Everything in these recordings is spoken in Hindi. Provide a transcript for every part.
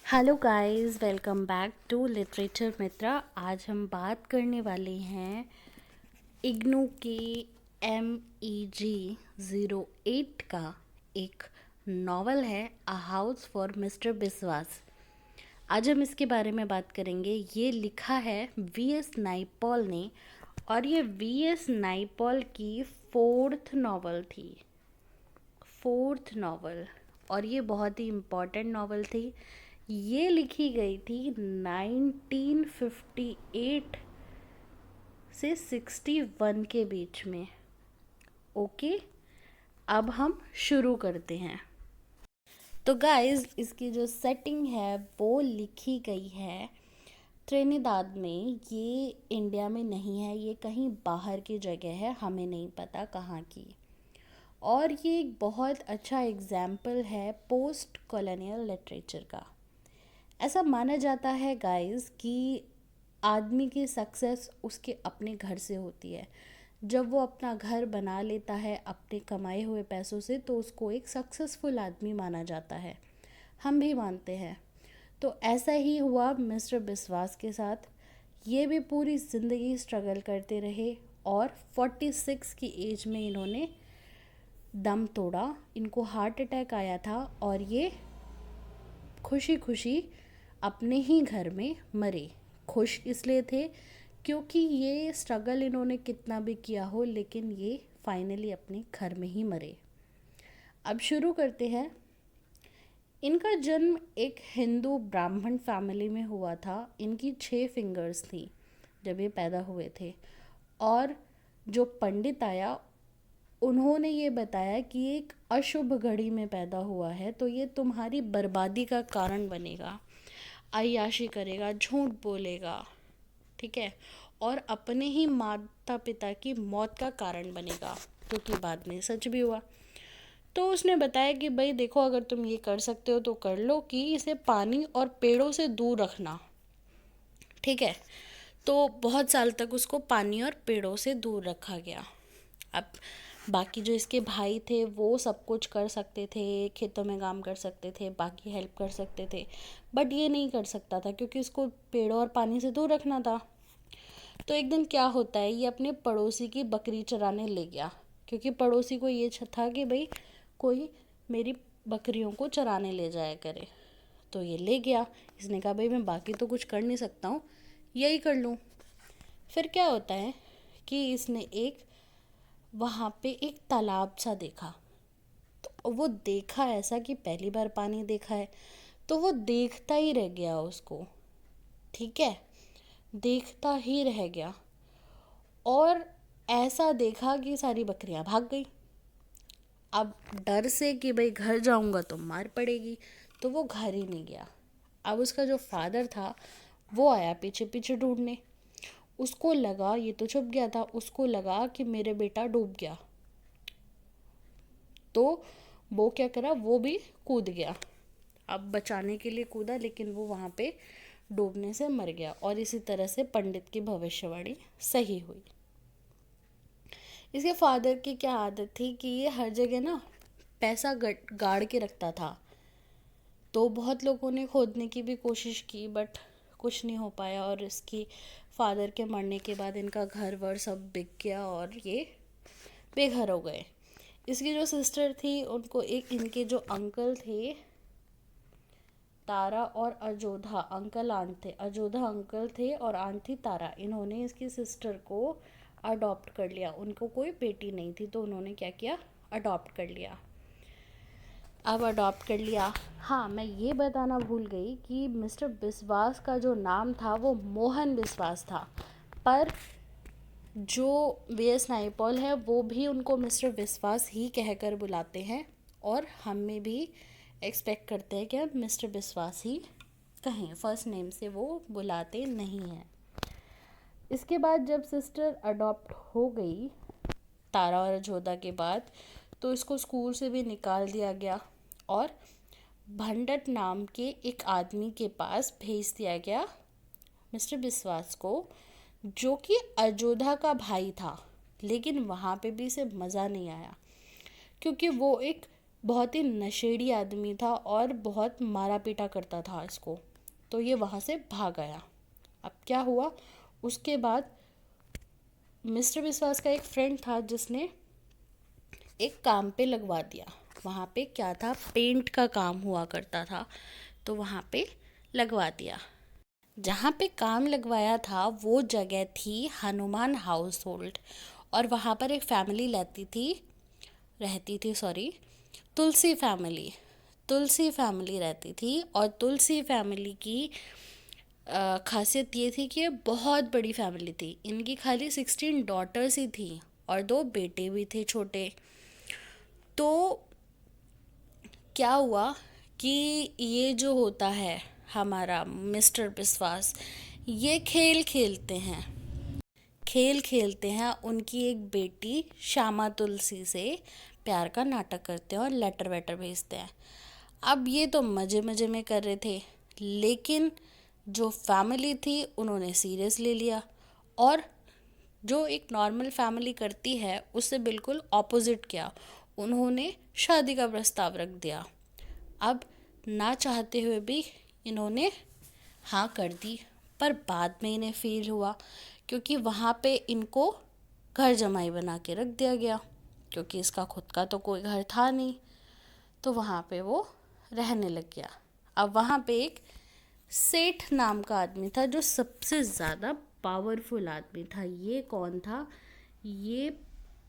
Hello guys, welcome back to literature Mitra. आज हम बात करने वाले हैं इग्नू की MEG 08 का एक नावल है अ हाउस फॉर मिस्टर बिस्वास। आज हम इसके बारे में बात करेंगे। ये लिखा है VS नाइपॉल ने और ये VS नाइपॉल की फोर्थ नावल और ये बहुत ही इम्पॉर्टेंट नावल थी। ये लिखी गई थी 1958 से 61 के बीच में। ओके, अब हम शुरू करते हैं। तो गाइस, इसकी जो सेटिंग है वो लिखी गई है त्रिनिदाद में। ये इंडिया में नहीं है, ये कहीं बाहर की जगह है, हमें नहीं पता कहाँ की। और ये एक बहुत अच्छा एग्जाम्पल है पोस्ट कॉलोनियल लिटरेचर का। ऐसा माना जाता है गाइस कि आदमी की सक्सेस उसके अपने घर से होती है। जब वो अपना घर बना लेता है अपने कमाए हुए पैसों से, तो उसको एक सक्सेसफुल आदमी माना जाता है। हम भी मानते हैं। तो ऐसा ही हुआ मिस्टर बिस्वास के साथ। ये भी पूरी ज़िंदगी स्ट्रगल करते रहे और 46 की एज में इन्होंने दम तोड़ा। इनको हार्ट अटैक आया था और ये खुशी खुशी अपने ही घर में मरे। खुश इसलिए थे क्योंकि ये स्ट्रगल इन्होंने कितना भी किया हो, लेकिन ये फाइनली अपने घर में ही मरे। अब शुरू करते हैं। इनका जन्म एक हिंदू ब्राह्मण फैमिली में हुआ था। इनकी 6 फिंगर्स थी जब ये पैदा हुए थे। और जो पंडित आया, उन्होंने ये बताया कि एक अशुभ घड़ी में पैदा हुआ है, तो ये तुम्हारी बर्बादी का कारण बनेगा, अय्याशी करेगा, झूठ बोलेगा, ठीक है, और अपने ही माता पिता की मौत का कारण बनेगा, क्योंकि बाद में सच भी हुआ। तो उसने बताया कि भाई देखो, अगर तुम ये कर सकते हो तो कर लो, कि इसे पानी और पेड़ों से दूर रखना, ठीक है। तो बहुत साल तक उसको पानी और पेड़ों से दूर रखा गया। अब बाकी जो इसके भाई थे वो सब कुछ कर सकते थे, खेतों में काम कर सकते थे, बाकी हेल्प कर सकते थे, बट ये नहीं कर सकता था क्योंकि इसको पेड़ों और पानी से दूर रखना था। तो एक दिन क्या होता है, ये अपने पड़ोसी की बकरी चराने ले गया, क्योंकि पड़ोसी को ये था कि भाई कोई मेरी बकरियों को चराने ले जाया करे। तो ये ले गया। इसने कहा भाई मैं बाकी तो कुछ कर नहीं सकता हूँ, यही कर लूँ। फिर क्या होता है कि इसने वहाँ पे एक तालाब सा देखा। तो वो देखा ऐसा कि पहली बार पानी देखा है, तो वो देखता ही रह गया उसको, ठीक है, देखता ही रह गया। और ऐसा देखा कि सारी बकरियां भाग गई। अब डर से कि भाई घर जाऊंगा तो मार पड़ेगी, तो वो घर ही नहीं गया। अब उसका जो फादर था वो आया पीछे पीछे ढूंढने। उसको लगा, ये तो छुप गया था, उसको लगा कि मेरे बेटा डूब गया। तो वो क्या करा, वो भी कूद गया। अब बचाने के लिए कूदा, लेकिन वो वहाँ पे डूबने से मर गया। और इसी तरह से पंडित की भविष्यवाणी सही हुई। इसके फादर की क्या आदत थी कि ये हर जगह ना पैसा गाड़ के रखता था। तो बहुत लोगों ने खोदने की भी कोशिश की, बट कुछ नहीं हो पाया। और इसकी फादर के मरने के बाद इनका घर वर सब बिक गया और ये बेघर हो गए। इसकी जो सिस्टर थी, उनको एक इनके जो अंकल थे तारा और अजोधा, अंकल आंट थे, अजोधा अंकल थे और आंट थी तारा। इन्होंने इसकी सिस्टर को अडॉप्ट कर लिया। उनको कोई बेटी नहीं थी, तो उन्होंने क्या किया, अडॉप्ट कर लिया। अब अडॉप्ट कर लिया। हाँ, मैं ये बताना भूल गई कि मिस्टर बिस्वास का जो नाम था वो मोहन बिस्वास था, पर जो VS नाइपॉल है वो भी उनको मिस्टर बिस्वास ही कहकर बुलाते हैं। और हमें भी एक्सपेक्ट करते हैं कि हम मिस्टर बिस्वास ही कहें, फर्स्ट नेम से वो बुलाते नहीं हैं। इसके बाद जब सिस्टर अडॉप्ट हो गई तारा और जोधा के बाद, तो इसको स्कूल से भी निकाल दिया गया और भंडट नाम के एक आदमी के पास भेज दिया गया मिस्टर बिस्वास को, जो कि अजोधा का भाई था। लेकिन वहाँ पे भी इसे मज़ा नहीं आया, क्योंकि वो एक बहुत ही नशेड़ी आदमी था और बहुत मारा पीटा करता था इसको। तो ये वहाँ से भाग आया। अब क्या हुआ, उसके बाद मिस्टर विश्वास का एक फ्रेंड था जिसने एक काम पे लगवा दिया। वहाँ पे क्या था, पेंट का काम हुआ करता था, तो वहाँ पे लगवा दिया। जहाँ पे काम लगवाया था वो जगह थी हनुमान हाउस होल्ड, और वहाँ पर एक फैमिली रहती थी तुलसी फैमिली रहती थी। और तुलसी फैमिली की खासियत ये थी कि ये बहुत बड़ी फैमिली थी। इनकी खाली 16 डॉटर्स ही थी और 2 बेटे भी थे छोटे। तो क्या हुआ कि ये जो होता है हमारा मिस्टर विश्वास, ये खेल खेलते हैं उनकी एक बेटी श्यामा तुलसी से प्यार का नाटक करते हैं और लेटर वेटर भेजते हैं। अब ये तो मज़े मज़े में कर रहे थे, लेकिन जो फैमिली थी उन्होंने सीरियस ले लिया, और जो एक नॉर्मल फैमिली करती है उससे बिल्कुल ऑपोजिट किया। उन्होंने शादी का प्रस्ताव रख दिया। अब ना चाहते हुए भी इन्होंने हाँ कर दी, पर बाद में इन्हें फील हुआ, क्योंकि वहाँ पे इनको घर जमाई बना के रख दिया गया, क्योंकि इसका खुद का तो कोई घर था नहीं। तो वहाँ पे वो रहने लग गया। अब वहाँ पे एक सेठ नाम का आदमी था जो सबसे ज़्यादा पावरफुल आदमी था। ये कौन था? ये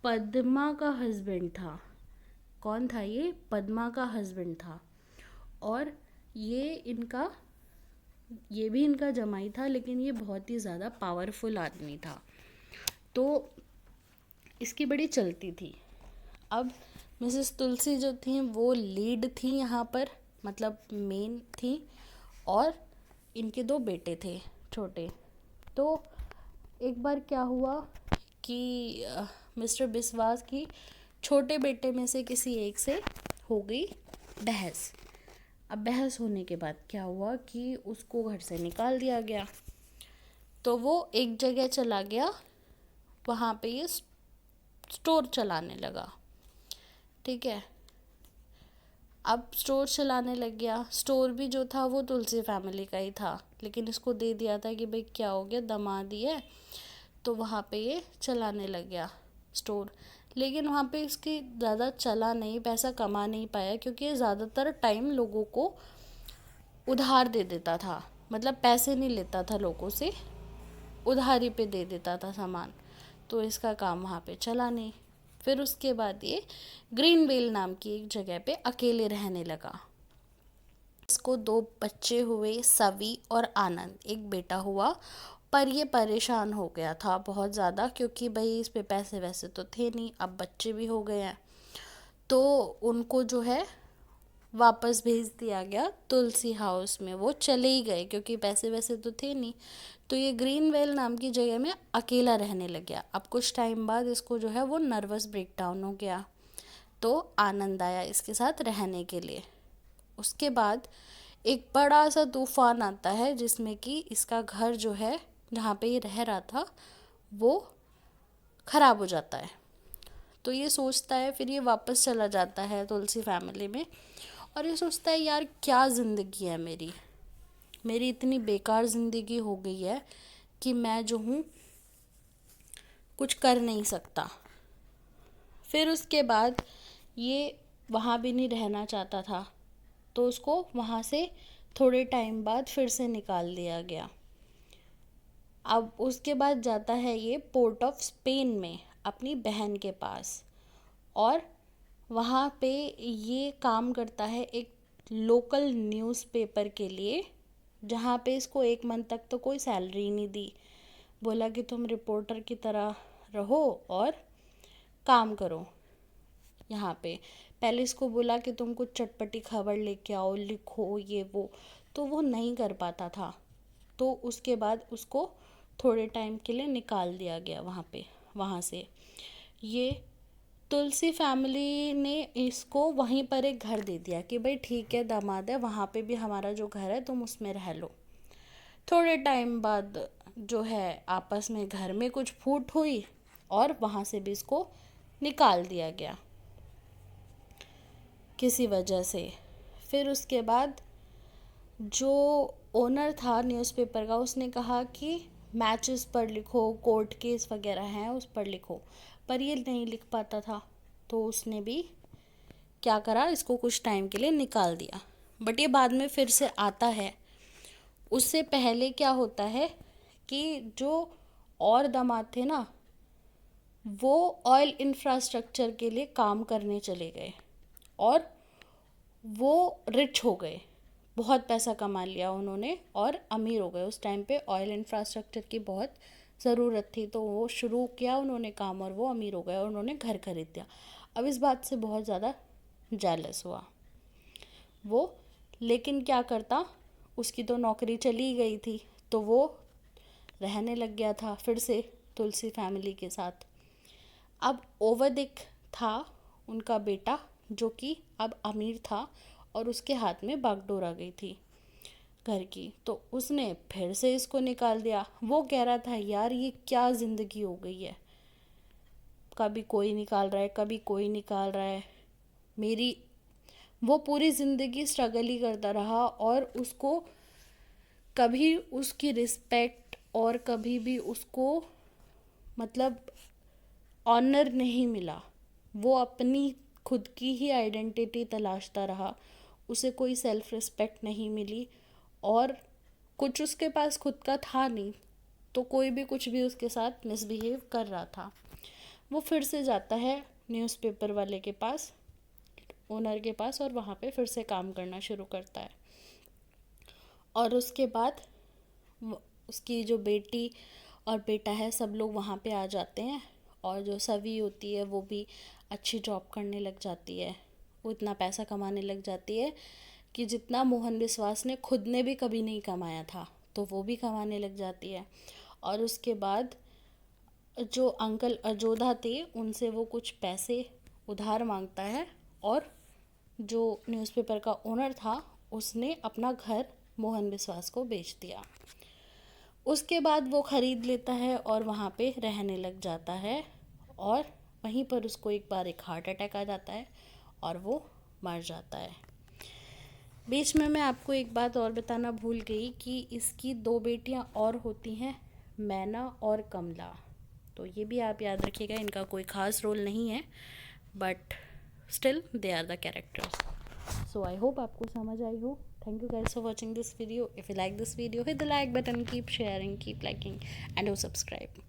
पद्मा का हस्बैंड था। कौन था ये? पद्मा का हस्बैंड था। और ये भी इनका जमाई था, लेकिन ये बहुत ही ज़्यादा पावरफुल आदमी था। तो इसकी बड़ी चलती थी। अब मिसेस तुलसी जो थी वो लीड थी यहाँ पर, मतलब मेन थी, और इनके 2 बेटे थे छोटे। तो एक बार क्या हुआ कि मिस्टर बिस्वास की छोटे बेटे में से किसी एक से हो गई बहस। अब बहस होने के बाद क्या हुआ कि उसको घर से निकाल दिया गया। तो वो एक जगह चला गया, वहाँ पे ये स्टोर चलाने लगा। ठीक है, अब स्टोर चलाने लग गया। स्टोर भी जो था वो तुलसी फैमिली का ही था, लेकिन इसको दे दिया था कि भाई क्या हो गया, दामादी है, तो वहाँ पे ये चलाने लग गया स्टोर। लेकिन वहाँ पे इसकी ज़्यादा चला नहीं, पैसा कमा नहीं पाया, क्योंकि ये ज़्यादातर टाइम लोगों को उधार दे देता था। मतलब पैसे नहीं लेता था लोगों से, उधारी पे दे देता था सामान। तो इसका काम वहाँ पे चला नहीं। फिर उसके बाद ये ग्रीनवेल नाम की एक जगह पे अकेले रहने लगा। इसको 2 बच्चे हुए, सवी और आनंद। एक बेटा हुआ, पर ये परेशान हो गया था बहुत ज़्यादा, क्योंकि भाई इस पे पैसे वैसे तो थे नहीं, अब बच्चे भी हो गए हैं। तो उनको जो है वापस भेज दिया गया तुलसी हाउस में। वो चले ही गए क्योंकि पैसे वैसे तो थे नहीं। तो ये ग्रीनवेल नाम की जगह में अकेला रहने लग गया। अब कुछ टाइम बाद इसको जो है वो नर्वस ब्रेकडाउन हो गया, तो आनंद आया इसके साथ रहने के लिए। उसके बाद एक बड़ा सा तूफान आता है, जिसमें कि इसका घर जो है जहाँ पे ये रह रहा था वो ख़राब हो जाता है। तो ये सोचता है, फिर ये वापस चला जाता है तुलसी फैमिली में, और ये सोचता है यार क्या ज़िंदगी है मेरी इतनी बेकार ज़िंदगी हो गई है कि मैं जो हूँ कुछ कर नहीं सकता। फिर उसके बाद ये वहाँ भी नहीं रहना चाहता था, तो उसको वहाँ से थोड़े टाइम बाद फिर से निकाल दिया गया। अब उसके बाद जाता है ये पोर्ट ऑफ स्पेन में अपनी बहन के पास, और वहाँ पे ये काम करता है एक लोकल न्यूज़पेपर के लिए, जहाँ पे इसको 1 मंथ तक तो कोई सैलरी नहीं दी। बोला कि तुम रिपोर्टर की तरह रहो और काम करो यहाँ पे। पहले इसको बोला कि तुम कुछ चटपटी खबर लेके आओ, लिखो ये वो, तो वो नहीं कर पाता था। तो उसके बाद उसको थोड़े टाइम के लिए निकाल दिया गया वहाँ से। ये तुलसी फैमिली ने इसको वहीं पर एक घर दे दिया कि भाई ठीक है दामाद है, वहाँ पे भी हमारा जो घर है तुम उसमें रह लो। थोड़े टाइम बाद जो है आपस में घर में कुछ फूट हुई और वहाँ से भी इसको निकाल दिया गया। किसी वजह से। फिर उसके बाद जो ओनर था न्यूज़पेपर का, उसने कहा कि मैचेस पर लिखो, कोर्ट केस वगैरह हैं उस पर लिखो, पर ये नहीं लिख पाता था, तो उसने भी क्या करा, इसको कुछ टाइम के लिए निकाल दिया। बट ये बाद में फिर से आता है। उससे पहले क्या होता है कि जो और दामाद थे ना, वो ऑयल इंफ्रास्ट्रक्चर के लिए काम करने चले गए और वो रिच हो गए, बहुत पैसा कमा लिया उन्होंने और अमीर हो गए। उस टाइम पे ऑयल इंफ्रास्ट्रक्चर की बहुत ज़रूरत थी, तो वो शुरू किया उन्होंने काम और वो अमीर हो गए और उन्होंने घर खरीद दिया। अब इस बात से बहुत ज़्यादा जेलस हुआ वो, लेकिन क्या करता, उसकी तो नौकरी चली गई थी, तो वो रहने लग गया था फिर से तुलसी फैमिली के साथ। अब ओवरदिक था उनका बेटा, जो कि अब अमीर था और उसके हाथ में बागडोर आ गई थी घर की, तो उसने फिर से इसको निकाल दिया। वो कह रहा था यार ये क्या ज़िंदगी हो गई है, कभी कोई निकाल रहा है, कभी कोई निकाल रहा है मेरी। वो पूरी ज़िंदगी स्ट्रगल ही करता रहा और उसको कभी उसकी रिस्पेक्ट और कभी भी उसको मतलब ऑनर नहीं मिला। वो अपनी खुद की ही आइडेंटिटी तलाशता रहा, उसे कोई सेल्फ रिस्पेक्ट नहीं मिली और कुछ उसके पास खुद का था नहीं, तो कोई भी कुछ भी उसके साथ मिसबिहेव कर रहा था। वो फिर से जाता है न्यूज़पेपर वाले के पास, ओनर के पास, और वहाँ पे फिर से काम करना शुरू करता है। और उसके बाद उसकी जो बेटी और बेटा है सब लोग वहाँ पे आ जाते हैं और जो सवी होती है वो भी अच्छी जॉब करने लग जाती है। वो इतना पैसा कमाने लग जाती है कि जितना मोहन विश्वास ने खुद ने भी कभी नहीं कमाया था, तो वो भी कमाने लग जाती है। और उसके बाद जो अंकल अजोधा थे उनसे वो कुछ पैसे उधार मांगता है और जो न्यूज़पेपर का ओनर था उसने अपना घर मोहन विश्वास को बेच दिया। उसके बाद वो ख़रीद लेता है और वहाँ पे रहने लग जाता है और वहीं पर उसको एक बार एक हार्ट अटैक आ जाता है और वो मर जाता है। बीच में मैं आपको एक बात और बताना भूल गई कि इसकी 2 बेटियां और होती हैं, मैना और कमला। तो ये भी आप याद रखिएगा, इनका कोई ख़ास रोल नहीं है but still they are the characters. So I hope आपको समझ आई हो। Thank you guys for watching this video. If you like this video, hit the like button, keep sharing, keep liking, and do subscribe.